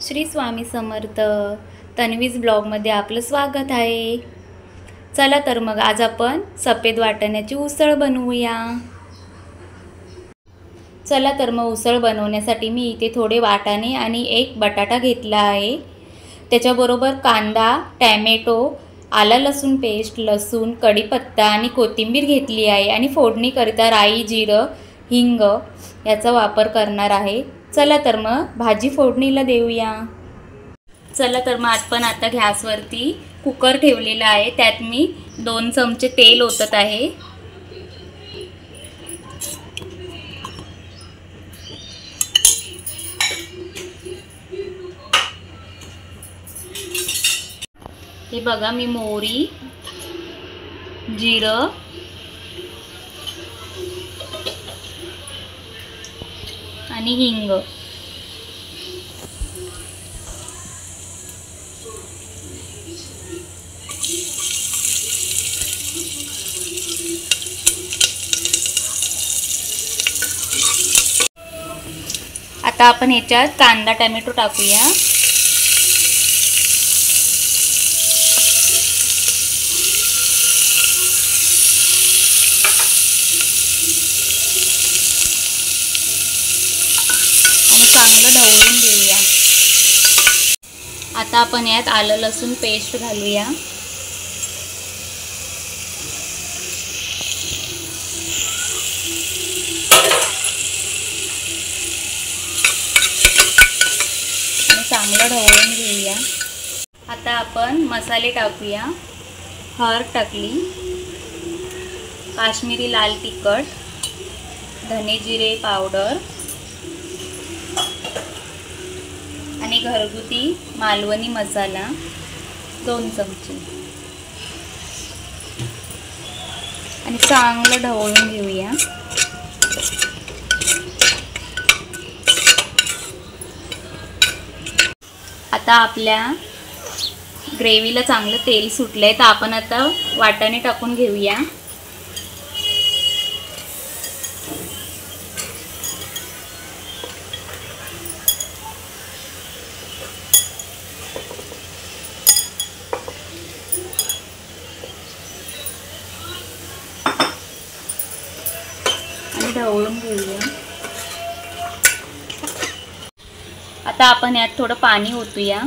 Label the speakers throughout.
Speaker 1: श्री स्वामी समर्थ. तन्वीज ब्लॉगमध्ये आपलं स्वागत आहे. चला तर मग आज आपण सफेद वाटाण्याची उसळ बनवूया. चला तर मग उसळ बनवण्यासाठी मी इथे थोडे वाटाणे आणि एक बटाटा घेतला आहे. त्याच्याबरोबर कांदा, टॅमॅटो, आलं लसूण पेस्ट, लसूण, कढीपत्ता आणि कोथिंबीर घेतली आहे आणि फोडणीकरिता राई, जिरं, हिंग याचा वापर करणार आहे. चला तर मग भाजी फोडणीला देऊया. चला तर मग आपण आता गॅसवरती कुकर ठेवलेला आहे. त्यात मी 2 चमचे तेल ओतत आहे. हे बघा, मी मोहरी, जिरं आणि हिंग आता आपण ह्याच्यात कांदा, टोमॅटो टाकूया. आणि चांगलं ढवळून घेऊया. आता आपण यात आलं लसूण पेस्ट घालूया. चांगलं ढवळून घेऊया. आता आपण मसाले टाकूया. हळद टाकली, काश्मीरी लाल तिखट, धने जिरे पावडर आणि घरगुती मालवणी मसाला 2 चमचे आणि चांगलं ढवळून घेऊया. आता आपल्या ग्रेव्हीला चांगलं तेल सुटलंय, तर आपण आता वाटाणे टाकून घेऊया. आणि ढवळून घेऊया. आता आपण यात थोडं पाणी ओतूया.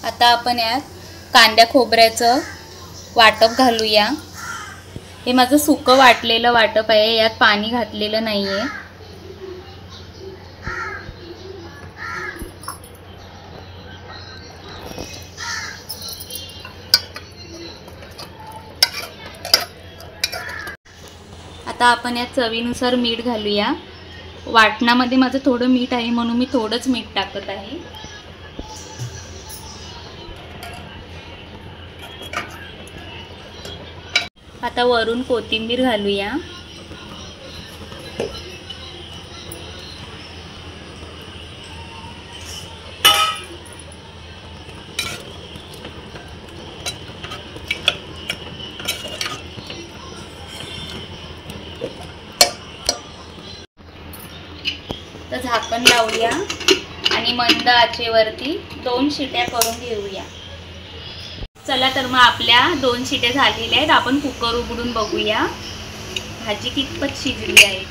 Speaker 1: आता आपण यात कांद्या खोबऱ्याचं वाटप घालूया. हे माझं सुकं वाटलेलं वाटप आहे, यात पाणी घातलेलं नाही आहे. आता आपण यात चवीनुसार मीठ घालूया. वाटणामध्ये माझं थोडं मीठ आहे म्हणून मी थोडंच मीठ टाकत आहे. आता वरून कोथिंबीर घालूया. तर झाकण लावूया आणि मंद आचेवरती 2 शिट्या करून घेऊया. चला तर मग आपल्या 2 शिट्या झालेल्या आहेत. आपण कुकर उघडून बघूया भाजी कितपत शिजली आहे.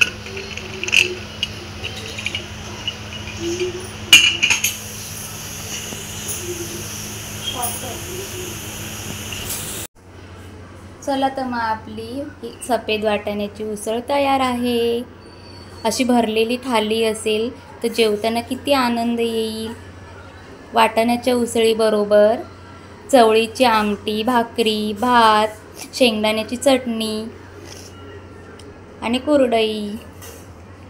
Speaker 1: चला तर मग आपली सफेद वाटाण्याची उसळ तयार आहे. अशी भरलेली थाली असेल तर जेवताना किती आनंद येईल. वाटाण्याच्या उसळीबरोबर चवळीची आमटी, भाकरी, भात, शेंगदाण्याची चटणी आणि कुरडई.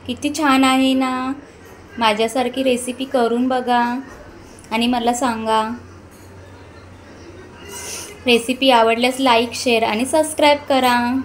Speaker 1: किती छान आहे ना. माझ्यासारखी रेसिपी करून बघा आणि मला सांगा. रेसिपी आवडल्यास लाईक, शेअर आणि सबस्क्राईब करा.